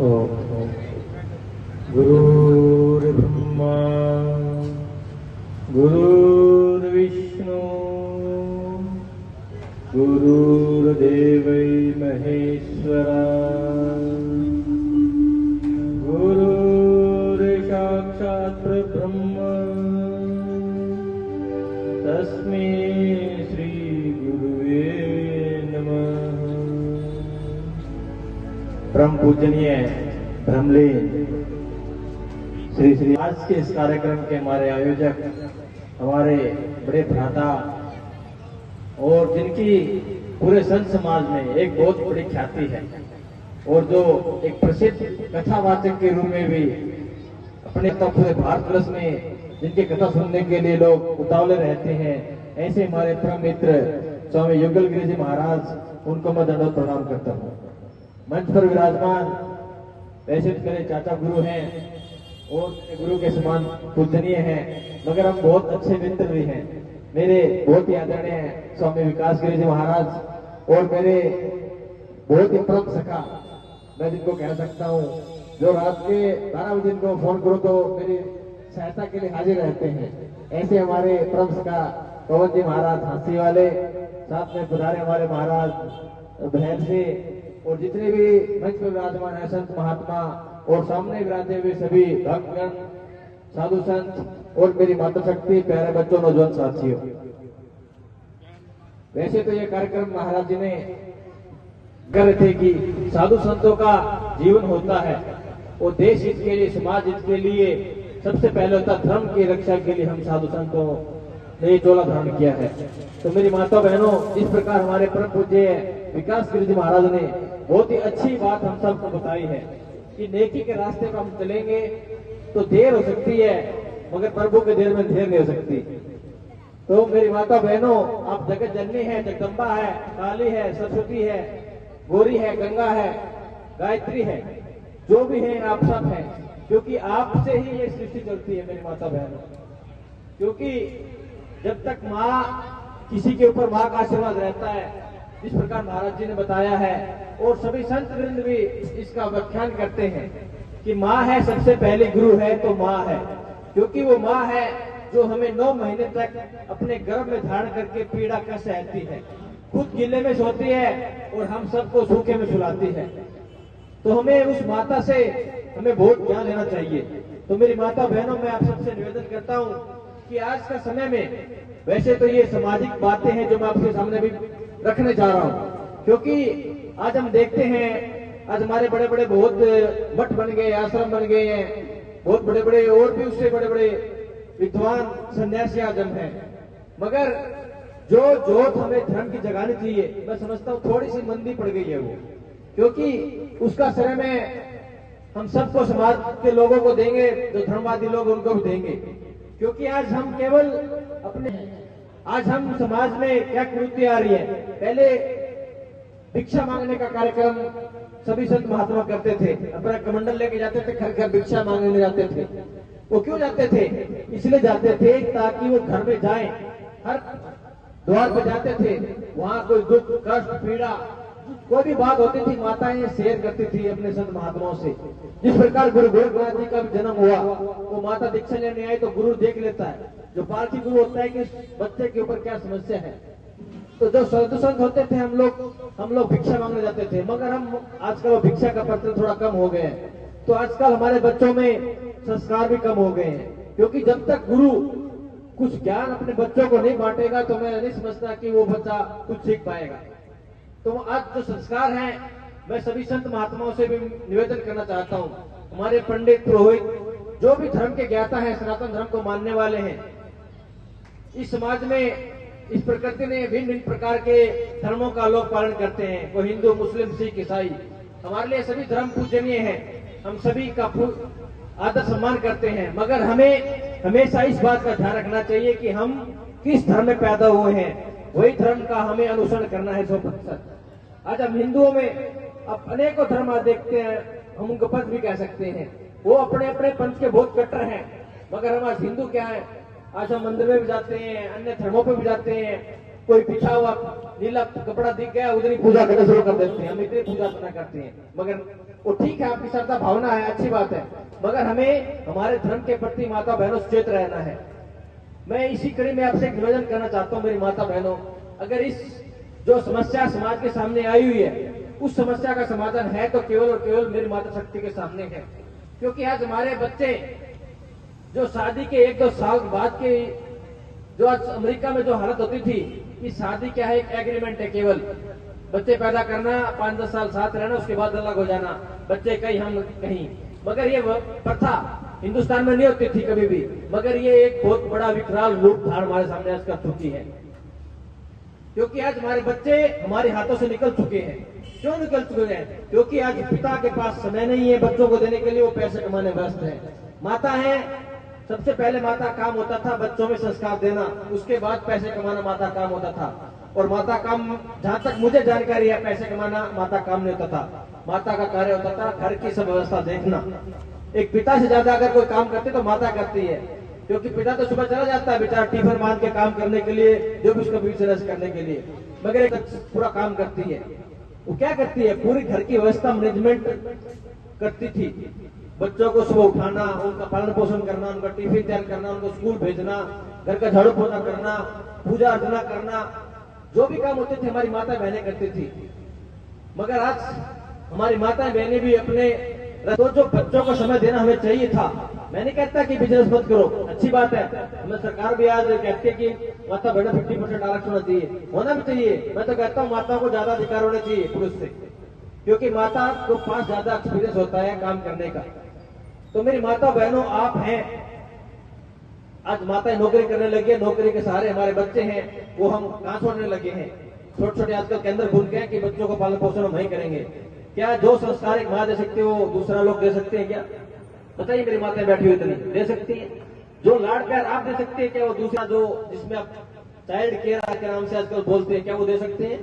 ओम गुरुर्ब्रह्मा गुरुर्विष्णु गुरुर्देवै महेश्वरा गुरुर्साक्षात् परब्रह्म तस्मै श्री गुरुवे नमः। परम पूजनीय ब्रह्मलीन श्री श्री आज के इस कार्यक्रम के हमारे आयोजक हमारे बड़े भ्राता और जिनकी पूरे संत समाज में एक बहुत बड़ी ख्याति है और जो एक प्रसिद्ध कथावाचक के रूप में भी अपने पूरे भारतवर्ष में जिनकी कथा सुनने के लिए लोग उतावले रहते हैं, ऐसे हमारे परम मित्र स्वामी युगल गिरी जी महाराज, उनको मैं दंडवत प्रणाम करता हूँ। मंच पर विराजमान वैसे तो मेरे चाचा गुरु हैं और गुरु के समान पूजनीय हैं, मगर हम बहुत अच्छे मित्र भी हैं। मेरे बहुत ही आदरणीय स्वामी विकास गिरी जी महाराज और मेरे बहुत ही परम सखा, मैं जिनको कह सकता हूँ, जो रात के 12 बजे इनको फोन करो तो मेरी सहायता के लिए हाजिर रहते हैं। ऐसे हमारे परम सखा पवन जी महाराज झांसी वाले, साथ में पधारे हमारे महाराज बहन से और जितने भी मंच पर विराजमान है संत महात्मा और सामने विराजे हुए सभी भक्तगण, साधु संत और मेरी माता शक्ति, प्यारे बच्चों, नौजवान साथियों। वैसे तो यह कार्यक्रम महाराज जी ने कर रहे थे कि साधु संतों का जीवन होता है और देश हित के लिए, समाज हित के लिए सबसे पहले होता धर्म की रक्षा के लिए हम साधु संतों ने चोला धारण किया है। तो मेरी माता बहनों, इस प्रकार हमारे परम पूज्य विकास गिरी जी महाराज ने बहुत ही अच्छी बात हम सबको बताई है कि नेकी के रास्ते पर हम चलेंगे तो देर हो सकती है, मगर प्रभु के देर में देर नहीं हो सकती। तो मेरी माता बहनों, आप जगत जननी है, जगदम्बा है, काली है, सरस्वती है, गौरी है, गंगा है, गायत्री है, जो भी है आप सब हैं, क्योंकि आपसे ही ये सृष्टि चलती है मेरी माता बहनों। क्योंकि जब तक माँ, किसी के ऊपर माँ का आशीर्वाद रहता है, जिस प्रकार महाराज जी ने बताया है और सभी संत वृंद भी इसका व्याख्यान करते हैं कि माँ है सबसे पहले गुरु है तो माँ है, क्योंकि वो माँ है जो हमें 9 महीने तक अपने गर्भ में धारण करके पीड़ा कर सहती है, खुद गिले में सोती है और हम सबको सूखे में सुलाती है। तो हमें उस माता से हमें बहुत ज्ञान लेना चाहिए। तो मेरी माता बहनों, मैं आप सबसे निवेदन करता हूँ कि आज का समय में, वैसे तो ये सामाजिक बातें हैं जो मैं आपके सामने भी रखने जा रहा हूँ, क्योंकि आज हम देखते हैं आज हमारे बड़े बड़े बहुत मठ बन गए, आश्रम बन गए हैं, बहुत बड़े बड़े और भी उससे बड़े बड़े विद्वान सन्यासी आजम हैं, मगर जो जोत हमें धर्म की जगानी चाहिए, मैं समझता हूँ थोड़ी सी मंदी पड़ गई है वो, क्योंकि उसका श्रेय में हम सबको समाज के लोगों को देंगे, जो धर्मवादी लोग उनको भी देंगे। क्योंकि आज हम केवल अपने, आज हम समाज में क्या कुरीति आ रही है, पहले भिक्षा मांगने का कार्यक्रम सभी संत महात्मा करते थे, अपना कमंडल लेके जाते थे, घर घर भिक्षा मांगने जाते थे। वो क्यों जाते थे? इसलिए जाते थे ताकि वो घर में जाएं, हर द्वार पे जाते थे, वहां कोई दुख कष्ट पीड़ा कोई भी बात होती थी, माताएं शेयर करती थी अपने संत महात्माओं से। जिस प्रकार गुरु गोरखनाथ जी का भी जन्म हुआ, वो माता दीक्षा लेने आई तो गुरु देख लेता है, जो पालकी गुरु होता है कि बच्चे के ऊपर क्या समस्या है। तो जो साधु संत होते थे, हम लोग भिक्षा मांगने जाते थे, मगर हम आजकल भिक्षा का प्रचलन थोड़ा कम हो गया है। तो आजकल हमारे बच्चों में संस्कार भी कम हो गए हैं, क्योंकि जब तक गुरु कुछ ज्ञान अपने बच्चों को नहीं बांटेगा तो मैं नहीं समझता कि वो बच्चा कुछ सीख पाएगा। तो आज जो संस्कार हैं, मैं सभी संत महात्माओं से भी निवेदन करना चाहता हूँ, हमारे पंडित पुरोहित जो भी धर्म के ज्ञाता हैं, सनातन धर्म को मानने वाले हैं, इस समाज में इस प्रकृति ने भिन्न भिन्न प्रकार के धर्मों का लोग पालन करते हैं, कोई हिंदू, मुस्लिम, सिख, ईसाई, हमारे लिए सभी धर्म पूजनीय हैं, हम सभी का आदर सम्मान करते हैं, मगर हमें हमेशा इस बात का ध्यान रखना चाहिए कि हम किस धर्म में पैदा हुए हैं, वही धर्म का हमें अनुसरण करना है 100%। आज हम हिंदुओं में अब अनेकों धर्म देखते हैं, हम उनको पंथ भी कह सकते हैं, वो अपने अपने पंथ के बहुत कट्टर हैं, मगर हम आज हिंदू क्या है, आज हम मंदिर में भी जाते हैं, अन्य धर्मों पे भी जाते हैं, कोई बिछा हुआ नीला कपड़ा दिख गया उधर ही पूजा करना शुरू कर देते हैं, हम इतनी पूजा करना करते हैं। मगर वो ठीक है, आपकी श्रद्धा भावना है, अच्छी बात है, मगर हमें हमारे धर्म के प्रति माता बहनों सचेत रहना है। मैं इसी कड़ी में आपसे निवेदन करना चाहता हूं मेरी माता बहनों, अगर इस जो समस्या समाज के सामने आई हुई है उस समस्या का समाधान है तो केवल और केवल मेरी माता शक्ति के सामने है। क्योंकि आज हमारे बच्चे जो शादी के 1-2 साल बाद के जो आज अमेरिका में जो हालत होती थी कि शादी क्या है, एक एग्रीमेंट है, केवल बच्चे पैदा करना, 5-10 साल साथ रहना, उसके बाद अलग हो जाना, बच्चे कहीं हम कहीं। मगर ये प्रथा हिंदुस्तान में नहीं होती थी कभी भी, मगर ये एक बहुत बड़ा विकराल रूप धारण हमारे सामने आज कर चुकी है। क्योंकि आज हमारे बच्चे हमारे हाथों से निकल चुके हैं। क्यों निकल चुके हैं? क्योंकि आज पिता के पास समय नहीं है बच्चों को देने के लिए, वो पैसे कमाने व्यस्त है। माता है, सबसे पहले माता काम होता था बच्चों में संस्कार देना, उसके बाद पैसे कमाना माता काम होता था। और माता काम, जहां तक मुझे जानकारी है, पैसे कमाना माता काम नहीं होता था। माता का कार्य होता था घर की सब व्यवस्था देखना। एक पिता से ज्यादा अगर कोई काम करते तो माता करती है, क्योंकि पिता तो सुबह चला जाता है बेचारा टिफिन बांध के काम करने के लिए, जो भी उसका बिजनेस करने के लिए, मगर एक पूरा काम करती है। वो क्या करती है? पूरी घर की व्यवस्था मैनेजमेंट करती थी। बच्चों को सुबह उठाना, उनका पालन पोषण करना, उनका टिफिन तैयार करना, उनको स्कूल भेजना, घर का झाड़ू पोछा करना, पूजा अर्चना करना, जो भी काम होते थे हमारी माता बहनें करती थी। मगर आज हमारी माता बहनें भी अपने तो जो बच्चों को समय देना हमें चाहिए था। मैं नहीं कहता कि बिजनेस मत करो, अच्छी बात है, हमें सरकार भी आज कहती है कि माता बहनों 50% आरक्षण होना चाहिए, होना भी चाहिए। मैं तो कहता हूँ माता को ज्यादा अधिकार होने चाहिए पुरुष से, क्योंकि माता को पास ज्यादा एक्सपीरियंस होता है काम करने का। तो मेरी माता बहनों, आप हैं, आज माताएं नौकरी करने लगी है, नौकरी के सहारे हमारे बच्चे हैं वो हम कहां छोड़ने लगे हैं। छोटे छोटे आजकल केंद्र खुल गए कि बच्चों को पालन पोषण हम वहीं करेंगे। क्या जो संस्कार एक माँ दे सकती है वो दूसरा लोग दे सकते हैं क्या? बताइए, मेरी माताएं बैठी हुई इतनी दे सकती है? जो लाड प्यार आप दे सकते हैं क्या वो दूसरा, जो जिसमें आप चाइल्ड केयर के नाम से आजकल बोलते हैं, क्या वो दे सकते हैं?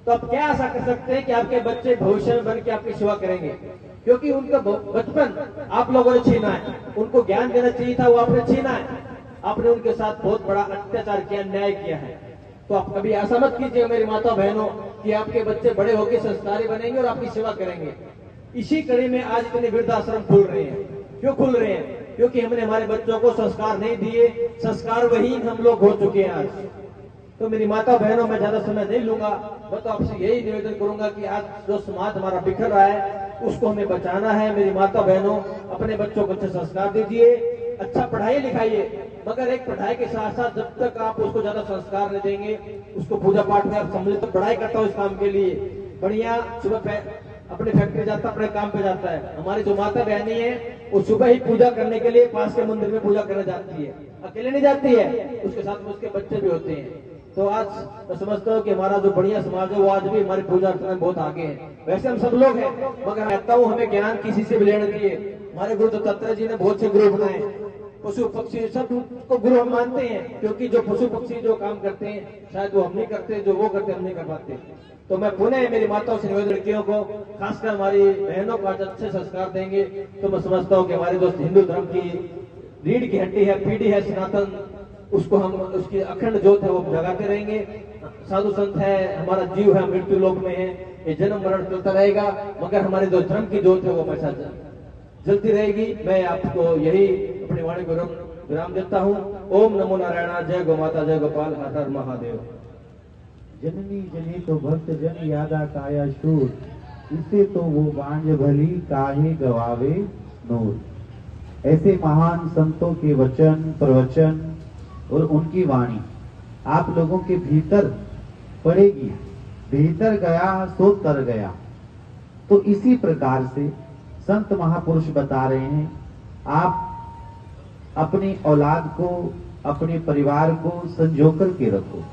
तो आप क्या आशा कर सकते हैं कि आपके बच्चे भविष्य में बन के आपकी सेवा करेंगे? क्योंकि उनका बचपन आप लोगों ने छीना है, उनको ज्ञान देना चाहिए था, वो आपने छीना है। आपने उनके साथ बहुत बड़ा अत्याचार किया, अन्याय किया है। तो आप कभी ऐसा मत कीजिएगा मेरी माता बहनों कि आपके बच्चे बड़े होकर संस्कारी बनेंगे और आपकी सेवा करेंगे। इसी कड़ी में आज इतने वृद्धाश्रम खुल रहे हैं। क्यों खुल रहे हैं? क्योंकि हमने हमारे बच्चों को संस्कार नहीं दिए, संस्कार वही हम लोग हो चुके हैं आज। तो मेरी माता बहनों, मैं ज्यादा समय नहीं लूंगा, मैं तो आपसे यही निवेदन करूंगा कि आज जो समाज हमारा बिखर रहा है उसको हमें बचाना है। मेरी माता बहनों, अपने बच्चों को अच्छे संस्कार दीजिए, अच्छा पढ़ाइए लिखाइए, मगर एक पढ़ाई के साथ साथ जब तक आप उसको ज्यादा संस्कार नहीं देंगे, उसको पूजा पाठ में आप सम्मिलित, तो पढ़ाई करता हूँ इस काम के लिए, बढ़िया सुबह अपने फैक्ट्री जाता, अपने काम पे जाता है। हमारी जो माता बहनी है वो सुबह ही पूजा करने के लिए पास के मंदिर में पूजा करने जाती है, अकेले नहीं जाती है, उसके साथ में उसके बच्चे भी होते हैं। तो आज मैं समझता हूँ कि हमारा जो बढ़िया समाज है वो आज भी हमारी पूजा अर्चना में बहुत आगे है। वैसे हम सब लोग हैं, मगर मैं कहता हूँ हमें ज्ञान किसी से भी लेना चाहिए। हमारे गुरु दत्तात्रेय जी ने बहुत से गुरु बनाए, पशु पक्षी सब को गुरु हम मानते हैं, क्योंकि जो पशु पक्षी जो काम करते हैं शायद वो हम नहीं करते, जो वो करते हम नहीं कर पाते। तो मैं पुनः मेरी माताओं से निवेदन, लड़कियों को खासकर हमारी बहनों को आज अच्छे संस्कार देंगे तो मैं समझता हूँ कि हमारी जो हिंदू धर्म की रीढ़ की हड्डी है, पीढ़ी है सनातन, उसको हम उसकी अखंड ज्योत है वो जगाते रहेंगे। साधु संत है, हमारा जीव है, मृत्यु लोक में है, ये जन्म मरण चलता रहेगा, मगर हमारे जो धर्म की ज्योत है वो हमेशा जलती रहेगी। मैं आपको यही अपनी वाणी को विराम देता हूँ। ओम नमो नारायण, जय गौ माता, जय गोपाल, हर हर महादेव। जननी जने तो भक्त जन यादा काया शूर, इसे तो वो बांझ भली काहे गवावे नूर। ऐसे महान संतों के वचन, प्रवचन और उनकी वाणी आप लोगों के भीतर पड़ेगी। भीतर गया सो तर गया। तो इसी प्रकार से संत महापुरुष बता रहे हैं, आप अपनी औलाद को, अपने परिवार को संजो कर के रखो।